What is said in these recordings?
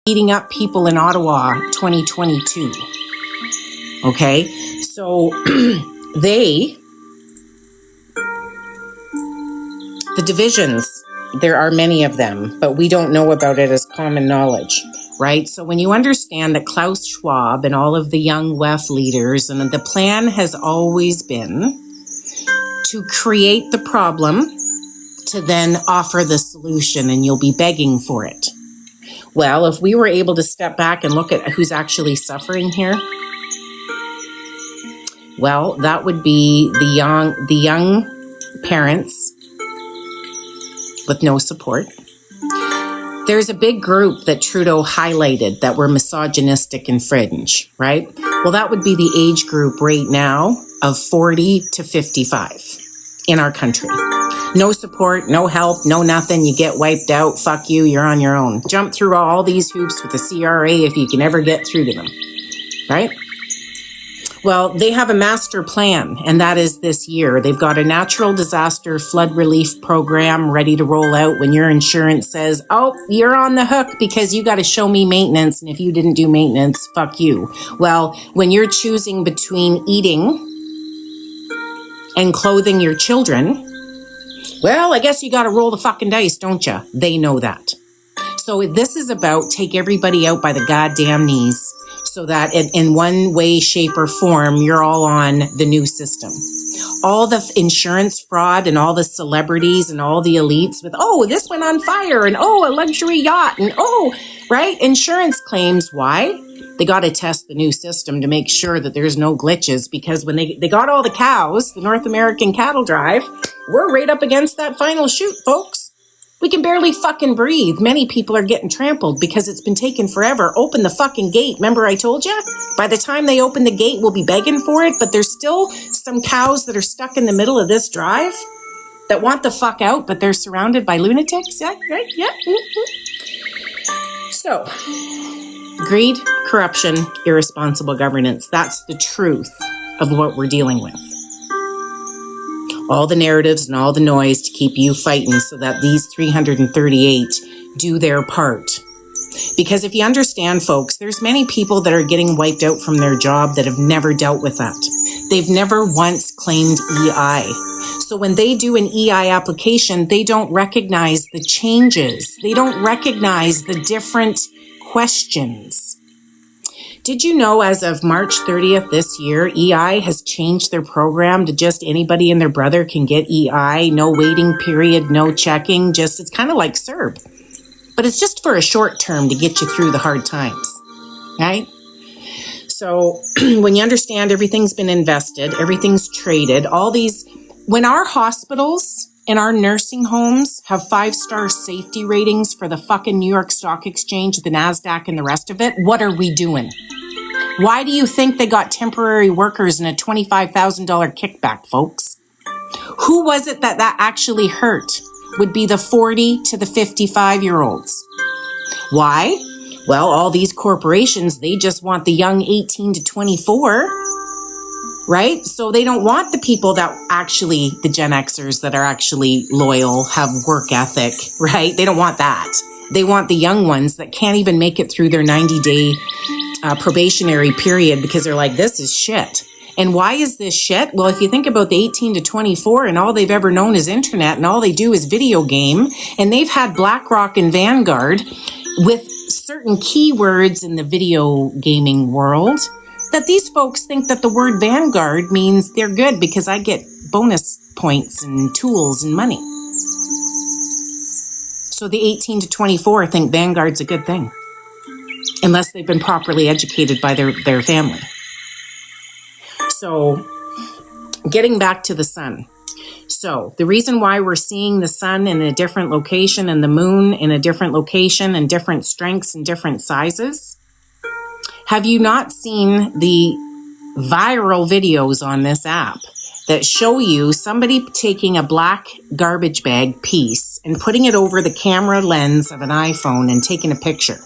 beating up people in Ottawa 2022. Okay, so the divisions, there are many of them, but we don't know about it as common knowledge, right? So when you understand that Klaus Schwab and all of the young WEF leaders, and the plan has always been to create the problem to then offer the solution, and you'll be begging for it. Well, if we were able to step back and look at who's actually suffering here, well, that would be the young parents with no support. There's a big group that Trudeau highlighted that were misogynistic and fringe, right? Well, that would be the age group right now of 40 to 55 in our country. No support, no help, no nothing. You get wiped out. Fuck you. You're on your own. Jump through all these hoops with the CRA if you can ever get through to them, right? Well, they have a master plan, and that is this year. They've got a natural disaster flood relief program ready to roll out when your insurance says, oh, you're on the hook because you got to show me maintenance, and if you didn't do maintenance, fuck you. Well, when you're choosing between eating and clothing your children, well, I guess you got to roll the fucking dice, don't you? They know that. So this is about take everybody out by the goddamn knees, so that in one way, shape, or form, you're all on the new system. All the insurance fraud and all the celebrities and all the elites with, oh, this went on fire, and oh, a luxury yacht, and oh, right? Insurance claims, why? They got to test the new system to make sure that there's no glitches, because when they got all the cows, the North American cattle drive, we're right up against that final shoot, folks. We can barely fucking breathe. Many people are getting trampled because it's been taking forever. Open the fucking gate. Remember I told you? By the time they open the gate, we'll be begging for it. But there's still some cows that are stuck in the middle of this drive that want the fuck out, but they're surrounded by lunatics. Yeah, right? Yeah. Mm-hmm. So, greed, corruption, irresponsible governance. That's the truth of what we're dealing with. All the narratives and all the noise to keep you fighting so that these 338 do their part. Because if you understand, folks, there's many people that are getting wiped out from their job that have never dealt with that. They've never once claimed EI. So when they do an EI application, they don't recognize the changes. They don't recognize the different questions. Did you know as of March 30th this year, EI has changed their program to just anybody and their brother can get EI, no waiting period, no checking, just it's kind of like CERB. But it's just for a short term to get you through the hard times, right? So when you understand everything's been invested, everything's traded, all these, when our hospitals and our nursing homes have 5-star safety ratings for the fucking New York Stock Exchange, the NASDAQ, and the rest of it, what are we doing? Why do you think they got temporary workers and a $25,000 kickback, folks? Who was it that actually hurt? Would be the 40 to the 55-year-olds. Why? Well, all these corporations, they just want the young 18 to 24, right? So they don't want the people that actually, the Gen Xers that are actually loyal, have work ethic, right? They don't want that. They want the young ones that can't even make it through their 90-day probationary period because they're like, this is shit. And why is this shit? Well, if you think about the 18 to 24 and all they've ever known is internet and all they do is video game, and they've had BlackRock and Vanguard with certain keywords in the video gaming world, that these folks think that the word Vanguard means they're good because I get bonus points and tools and money. So the 18 to 24 think Vanguard's a good thing, unless they've been properly educated by their family. So getting back to the sun. So the reason why we're seeing the sun in a different location and the moon in a different location and different strengths and different sizes. Have you not seen the viral videos on this app that show you somebody taking a black garbage bag piece and putting it over the camera lens of an iPhone and taking a picture?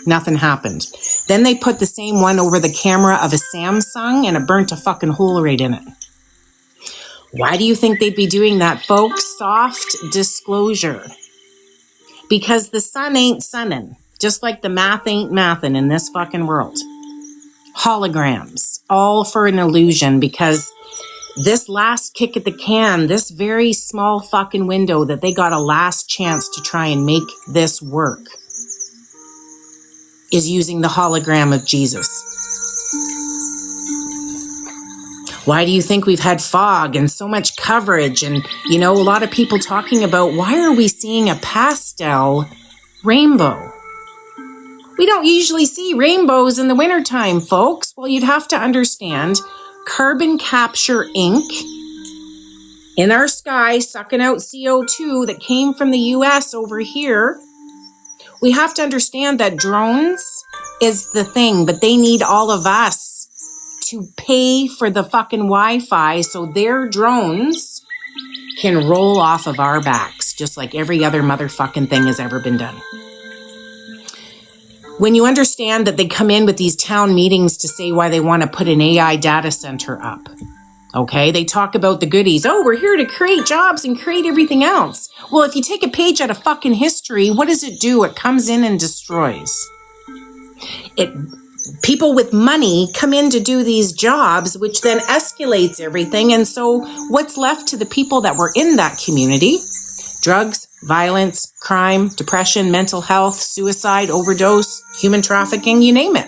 Nothing happened. Then they put the same one over the camera of a Samsung and it burnt a fucking hole right in it. Why do you think they'd be doing that, folks? Soft disclosure. Because the sun ain't sunning. Just like the math ain't mathin' in this fucking world. Holograms, all for an illusion, because this last kick at the can, this very small fucking window that they got a last chance to try and make this work, is using the hologram of Jesus. Why do you think we've had fog and so much coverage and, a lot of people talking about why are we seeing a pastel rainbow? We don't usually see rainbows in the wintertime, folks. Well, you'd have to understand carbon capture ink in our sky sucking out CO2 that came from the US over here. We have to understand that drones is the thing, but they need all of us to pay for the fucking Wi-Fi so their drones can roll off of our backs, just like every other motherfucking thing has ever been done. When you understand that they come in with these town meetings to say why they want to put an AI data center up, okay? They talk about the goodies. Oh, we're here to create jobs and create everything else. Well, if you take a page out of fucking history, what does it do? It comes in and destroys. People with money come in to do these jobs, which then escalates everything. And so what's left to the people that were in that community? Drugs, violence, crime, depression, mental health, suicide, overdose, human trafficking, you name it.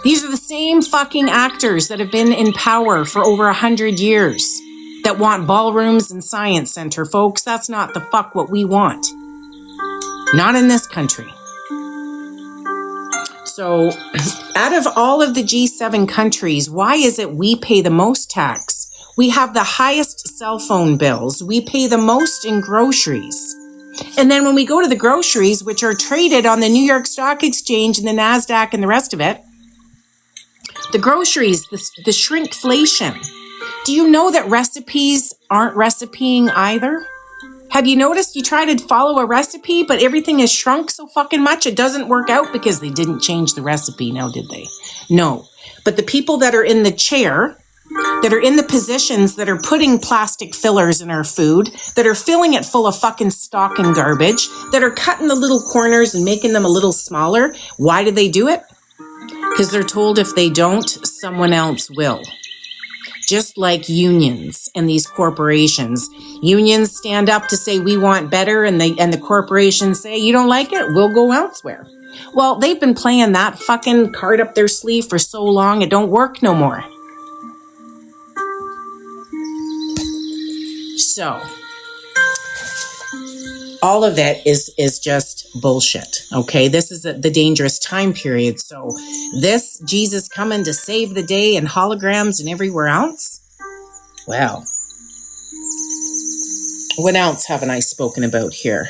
These are the same fucking actors that have been in power for over 100 years that want ballrooms and science center, folks. That's not the fuck what we want. Not in this country. So out of all of the G7 countries, why is it we pay the most tax? We have the highest cell phone bills. We pay the most in groceries. And then when we go to the groceries, which are traded on the New York Stock Exchange and the NASDAQ and the rest of it, the groceries, the shrinkflation. Do you know that recipes aren't recipeing either? Have you noticed you try to follow a recipe, but everything is shrunk so fucking much it doesn't work out because they didn't change the recipe now, did they? No. But the people that are in the chair, that are in the positions that are putting plastic fillers in our food, that are filling it full of fucking stock and garbage, that are cutting the little corners and making them a little smaller, why do they do it? Because they're told if they don't, someone else will. Just like unions and these corporations. Unions stand up to say we want better, and the corporations say you don't like it, we'll go elsewhere. Well, they've been playing that fucking card up their sleeve for so long it don't work no more. So all of it is just bullshit. Okay, this is the dangerous time period. So this Jesus coming to save the day and holograms and everywhere else. Well, what else haven't I spoken about here?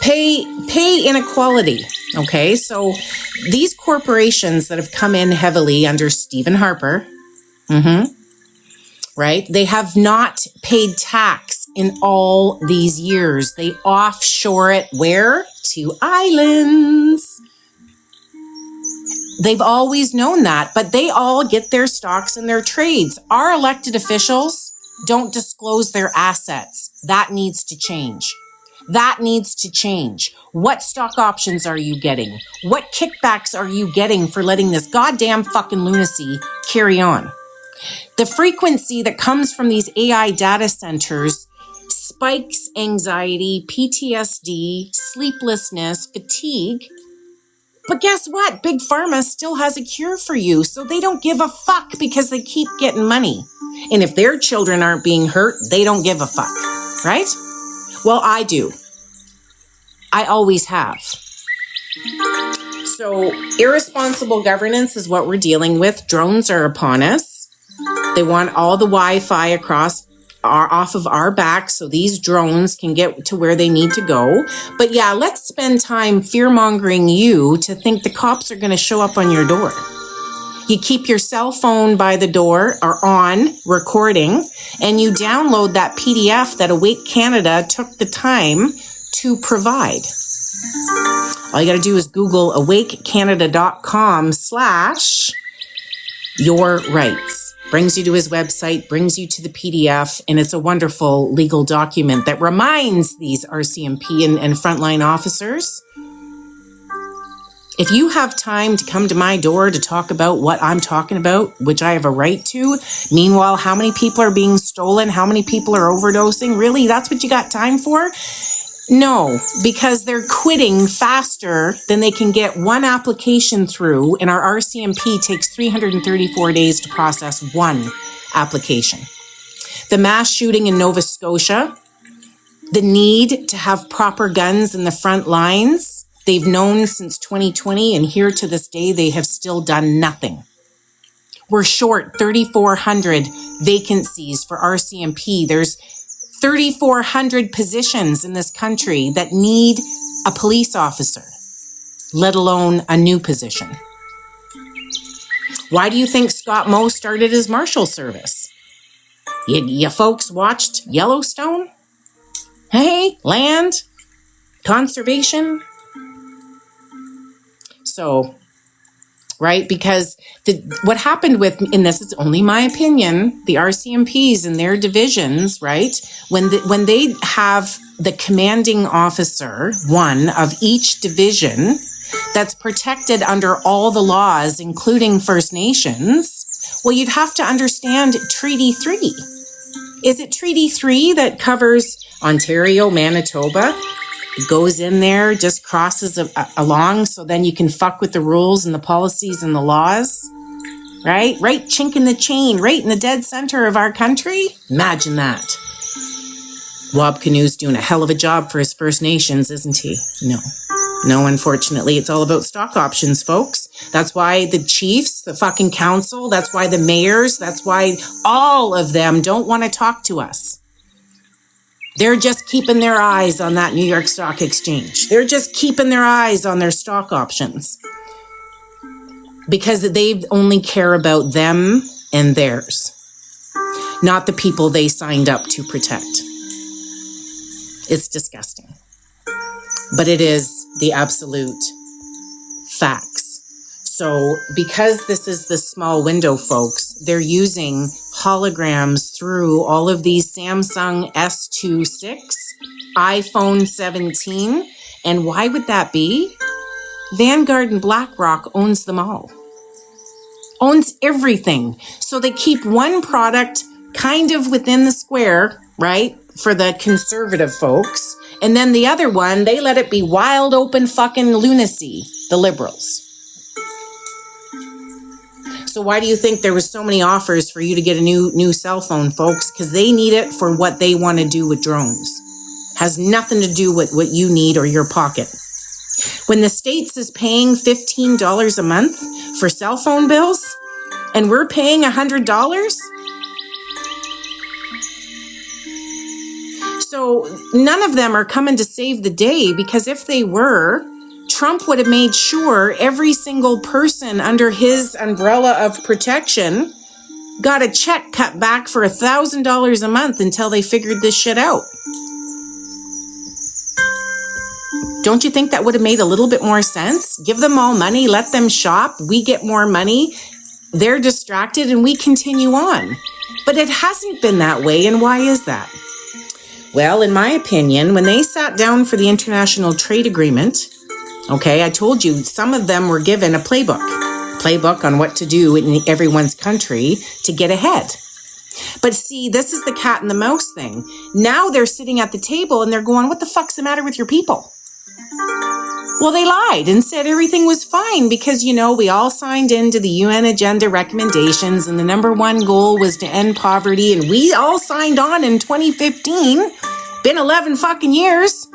Pay inequality. Okay, so these corporations that have come in heavily under Stephen Harper, right? They have not paid tax in all these years. They offshore it where? To islands. They've always known that, but they all get their stocks and their trades. Our elected officials don't disclose their assets. That needs to change. That needs to change. What stock options are you getting? What kickbacks are you getting for letting this goddamn fucking lunacy carry on? The frequency that comes from these AI data centers spikes anxiety, PTSD, sleeplessness, fatigue. But guess what? Big Pharma still has a cure for you, so they don't give a fuck because they keep getting money. And if their children aren't being hurt, they don't give a fuck, right? Well, I do. I always have. So irresponsible governance is what we're dealing with. Drones are upon us. They want all the Wi-Fi off of our backs so these drones can get to where they need to go. But yeah, let's spend time fear-mongering you to think the cops are going to show up on your door. You keep your cell phone by the door or on recording, and you download that PDF that Awake Canada took the time to provide. All you got to do is Google awakecanada.com/your rights. Brings you to his website, brings you to the PDF, and it's a wonderful legal document that reminds these RCMP and frontline officers If you have time to come to my door to talk about what I'm talking about, which I have a right to, meanwhile, how many people are being stolen? How many people are overdosing? Really? That's what you got time for? No, because they're quitting faster than they can get one application through, and our RCMP takes 334 days to process one application. The mass shooting in Nova Scotia, the need to have proper guns in the front lines, they've known since 2020, and here to this day, they have still done nothing. We're short 3,400 vacancies for RCMP. There's 3,400 positions in this country that need a police officer, let alone a new position. Why do you think Scott Moe started his marshal service? You folks watched Yellowstone? Hey, land, conservation. So, right? Because what happened with, and this is only my opinion, the RCMPs and their divisions, right? When they have the commanding officer, one of each division, that's protected under all the laws, including First Nations, well, you'd have to understand Treaty 3. Is it Treaty 3 that covers Ontario, Manitoba? Goes in there, just crosses along, so then you can fuck with the rules and the policies and the laws, right? Right chink in the chain, right in the dead center of our country. Imagine that. Wab Kinu's doing a hell of a job for his First Nations, isn't he? No, unfortunately, it's all about stock options, folks. That's why the chiefs, the fucking council, that's why the mayors, that's why all of them don't want to talk to us. They're just keeping their eyes on that New York Stock Exchange. They're just keeping their eyes on their stock options because they only care about them and theirs, not the people they signed up to protect. It's disgusting, but it is the absolute facts. So because this is the small window, folks, they're using holograms through all of these Samsung S26, iPhone 17. And why would that be? Vanguard and BlackRock owns them all. Owns everything. So they keep one product kind of within the square, right? For the conservative folks. And then the other one, they let it be wild open fucking lunacy, the liberals. So why do you think there was so many offers for you to get a new cell phone, folks? Because they need it for what they want to do with drones. Has nothing to do with what you need or your pocket. When the States is paying $15 a month for cell phone bills, and we're paying $100, so none of them are coming to save the day, because if they were, Trump would have made sure every single person under his umbrella of protection got a check cut back for $1,000 a month until they figured this shit out. Don't you think that would have made a little bit more sense? Give them all money, let them shop, we get more money, they're distracted, and we continue on. But it hasn't been that way, and why is that? Well, in my opinion, when they sat down for the International Trade Agreement, okay, I told you some of them were given a playbook on what to do in everyone's country to get ahead. But see, this is the cat and the mouse thing. Now they're sitting at the table and they're going, what the fuck's the matter with your people? Well, they lied and said everything was fine because, we all signed into the UN agenda recommendations and the number one goal was to end poverty, and we all signed on in 2015. Been 11 fucking years.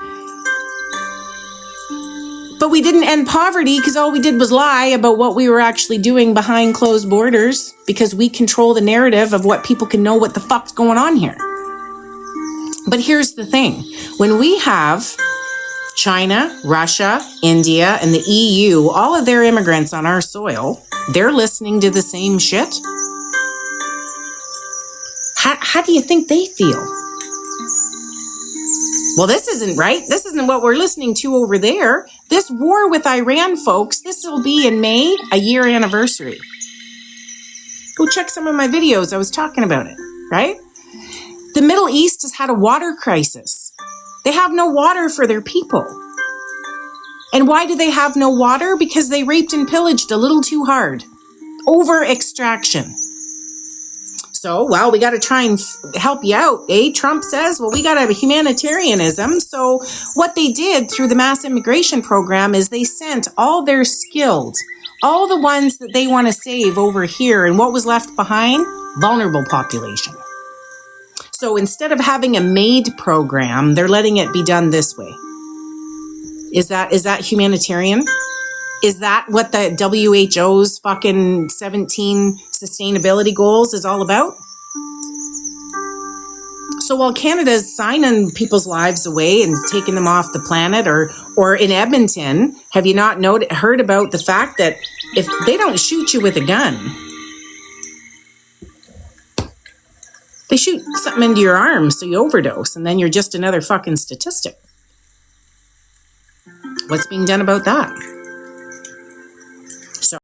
But we didn't end poverty because all we did was lie about what we were actually doing behind closed borders, because we control the narrative of what people can know what the fuck's going on here. But here's the thing. When we have China, Russia, India, and the EU, all of their immigrants on our soil, they're listening to the same shit. How do you think they feel? Well, this isn't right. This isn't what we're listening to over there. This war with Iran, folks, this will be in May, a year anniversary. Go check some of my videos. I was talking about it, right? The Middle East has had a water crisis. They have no water for their people. And why do they have no water? Because they raped and pillaged a little too hard. Over extraction. So, well, we got to try and help you out, eh? Trump says, well, we got to have humanitarianism. So what they did through the mass immigration program is they sent all their skilled, all the ones that they want to save over here. And what was left behind? Vulnerable population. So instead of having a MAID program, they're letting it be done this way. Is that humanitarian? Is that what the WHO's fucking 17 sustainability goals is all about? So while Canada's signing people's lives away and taking them off the planet, or in Edmonton, have you not heard about the fact that if they don't shoot you with a gun, they shoot something into your arm so you overdose, and then you're just another fucking statistic. What's being done about that?